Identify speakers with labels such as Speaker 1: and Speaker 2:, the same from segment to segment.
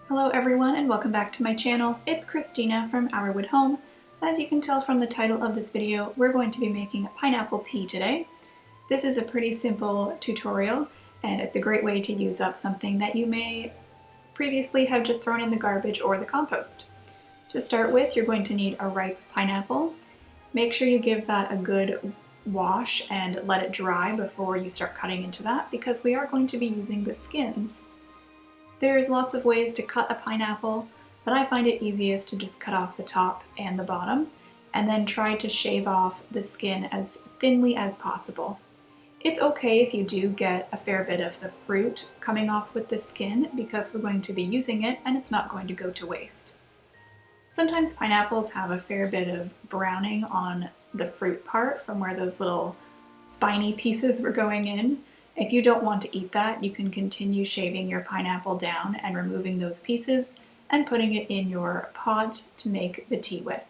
Speaker 1: Hello everyone and welcome back to my channel. It's Christina from Our Wood Home. As you can tell from the title of this video, we're going to be making pineapple tea today. This is a pretty simple tutorial and it's a great way to use up something that you may previously have just thrown in the garbage or the compost. To start with, you're going to need a ripe pineapple. Make sure you give that a good wash and let it dry before you start cutting into that because we are going to be using the skins. There's lots of ways to cut a pineapple, but I find it easiest to just cut off the top and the bottom, and then try to shave off the skin as thinly as possible. It's okay if you do get a fair bit of the fruit coming off with the skin because we're going to be using it and it's not going to go to waste. Sometimes pineapples have a fair bit of browning on the fruit part from where those little spiny pieces were going in. If you don't want to eat that, you can continue shaving your pineapple down and removing those pieces and putting it in your pot to make the tea with.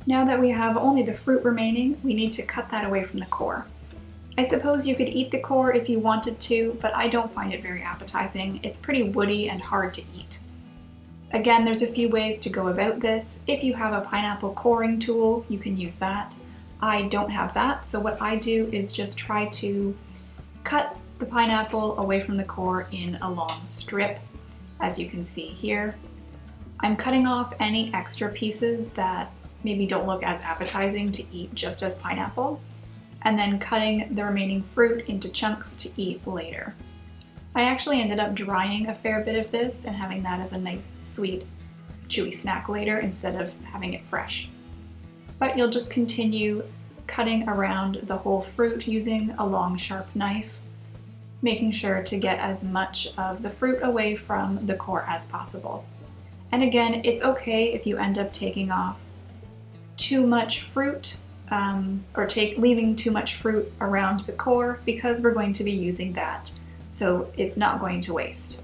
Speaker 1: Now that we have only the fruit remaining, we need to cut that away from the core. I suppose you could eat the core if you wanted to, but I don't find it very appetizing. It's pretty woody and hard to eat. Again, there's a few ways to go about this. If you have a pineapple coring tool, you can use that. I don't have that, so what I do is just try to cut the pineapple away from the core in a long strip, as you can see here. I'm cutting off any extra pieces that maybe don't look as appetizing to eat just as pineapple, and then cutting the remaining fruit into chunks to eat later. I actually ended up drying a fair bit of this and having that as a nice, sweet, chewy snack later instead of having it fresh. But you'll just continue cutting around the whole fruit using a long, sharp knife, making sure to get as much of the fruit away from the core as possible. And again, it's okay if you end up taking off too much fruit or leaving too much fruit around the core because we're going to be using that, so it's not going to waste.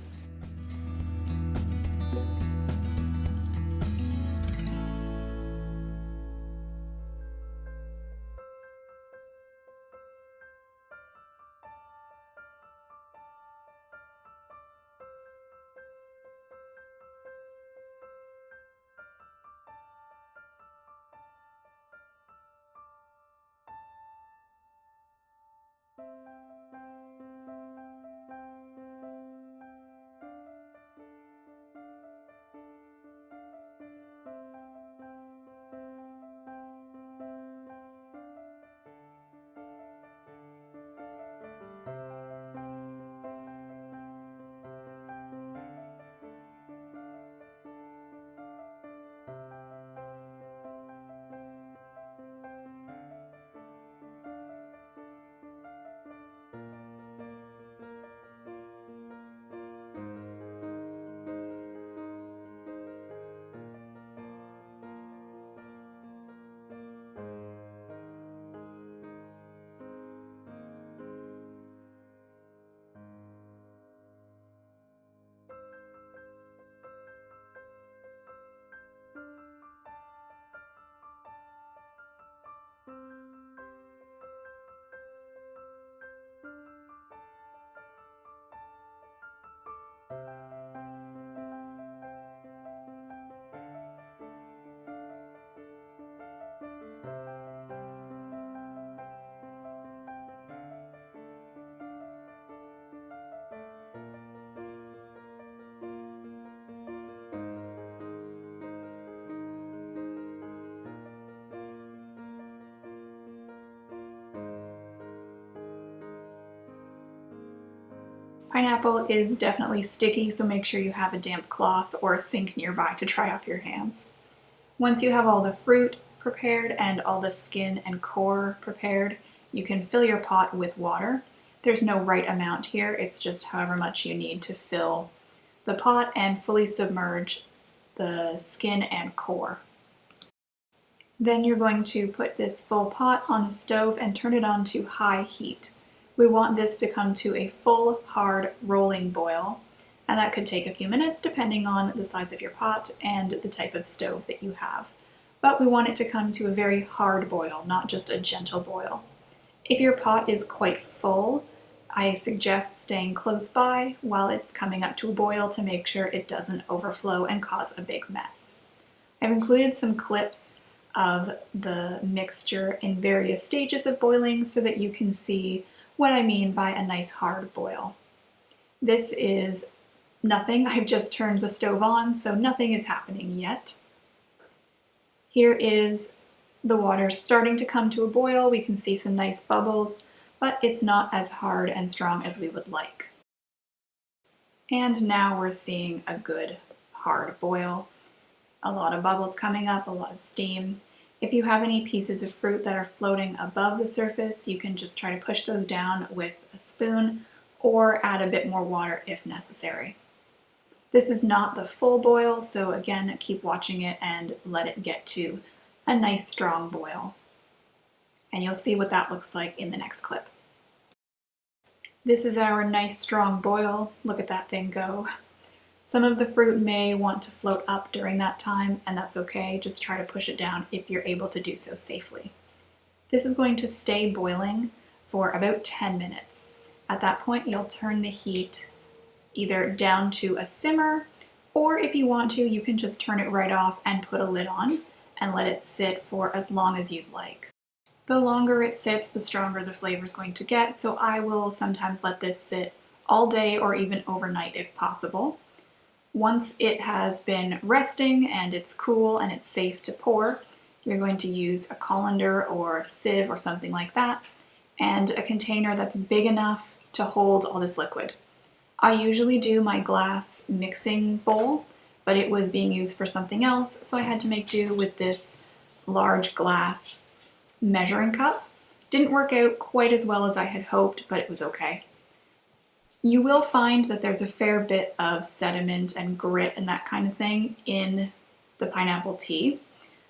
Speaker 1: Pineapple is definitely sticky, so make sure you have a damp cloth or a sink nearby to dry off your hands. Once you have all the fruit prepared and all the skin and core prepared, you can fill your pot with water. There's no right amount here, it's just however much you need to fill the pot and fully submerge the skin and core. Then you're going to put this full pot on the stove and turn it on to high heat. We want this to come to a full, hard, rolling boil, and that could take a few minutes depending on the size of your pot and the type of stove that you have. But we want it to come to a very hard boil, not just a gentle boil. If your pot is quite full, I suggest staying close by while it's coming up to a boil to make sure it doesn't overflow and cause a big mess. I've included some clips of the mixture in various stages of boiling so that you can see what I mean by a nice hard boil. This is nothing. I've just turned the stove on, so nothing is happening yet. Here is the water starting to come to a boil. We can see some nice bubbles, but it's not as hard and strong as we would like. And now we're seeing a good hard boil. A lot of bubbles coming up, a lot of steam. If you have any pieces of fruit that are floating above the surface, you can just try to push those down with a spoon or add a bit more water if necessary. This is not the full boil, so again, keep watching it and let it get to a nice strong boil. And you'll see what that looks like in the next clip. This is our nice strong boil. Look at that thing go. Some of the fruit may want to float up during that time, and that's okay. Just try to push it down if you're able to do so safely. This is going to stay boiling for about 10 minutes. At that point, you'll turn the heat either down to a simmer, or if you want to, you can just turn it right off and put a lid on and let it sit for as long as you'd like. The longer it sits, the stronger the flavor is going to get, so I will sometimes let this sit all day or even overnight if possible. Once it has been resting and it's cool and it's safe to pour, you're going to use a colander or sieve or something like that, and a container that's big enough to hold all this liquid. I usually do my glass mixing bowl, but it was being used for something else, so I had to make do with this large glass measuring cup. Didn't work out quite as well as I had hoped, but it was okay. You will find that there's a fair bit of sediment and grit and that kind of thing in the pineapple tea.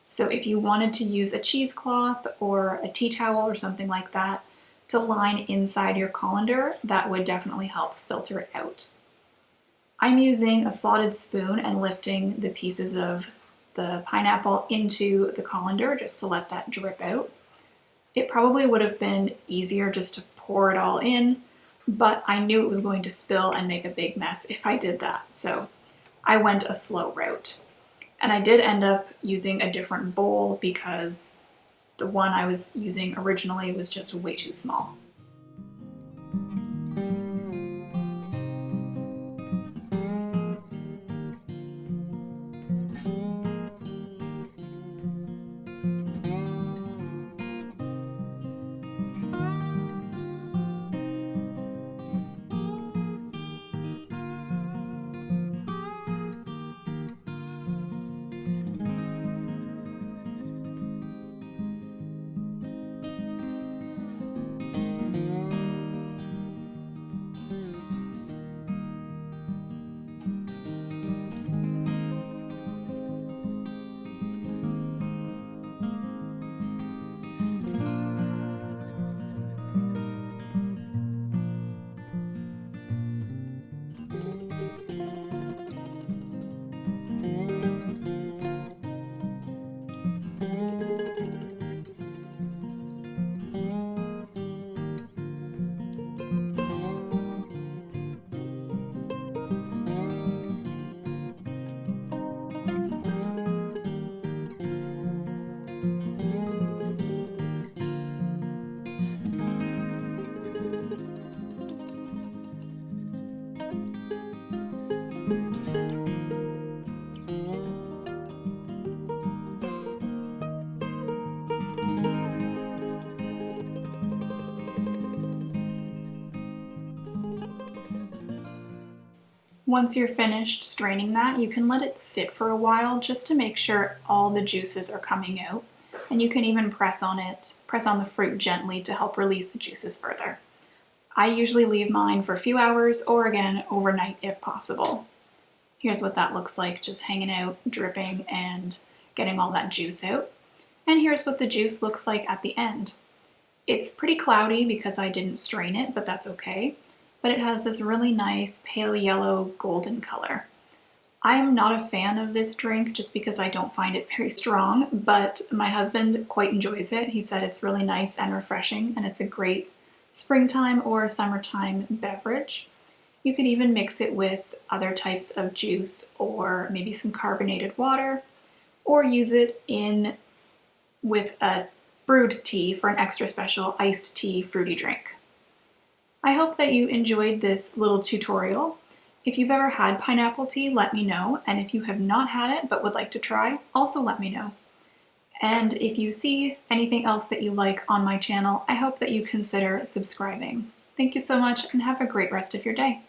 Speaker 1: So if you wanted to use a cheesecloth or a tea towel or something like that to line inside your colander, that would definitely help filter it out. I'm using a slotted spoon and lifting the pieces of the pineapple into the colander just to let that drip out. It probably would have been easier just to pour it all in, but I knew it was going to spill and make a big mess if I did that, so I went a slow route. And I did end up using a different bowl because the one I was using originally was just way too small. Once you're finished straining that, you can let it sit for a while just to make sure all the juices are coming out. And you can even press on the fruit gently to help release the juices further. I usually leave mine for a few hours or again overnight if possible. Here's what that looks like, just hanging out, dripping, and getting all that juice out. And here's what the juice looks like at the end. It's pretty cloudy because I didn't strain it, but that's okay. But it has this really nice pale yellow golden color. I am not a fan of this drink just because I don't find it very strong, but my husband quite enjoys it. He said it's really nice and refreshing, and it's a great springtime or summertime beverage. You could even mix it with other types of juice or maybe some carbonated water, or use it with a brewed tea for an extra special iced tea fruity drink. I hope that you enjoyed this little tutorial. If you've ever had pineapple tea, let me know, and if you have not had it but would like to try, also let me know. And if you see anything else that you like on my channel, I hope that you consider subscribing. Thank you so much and have a great rest of your day.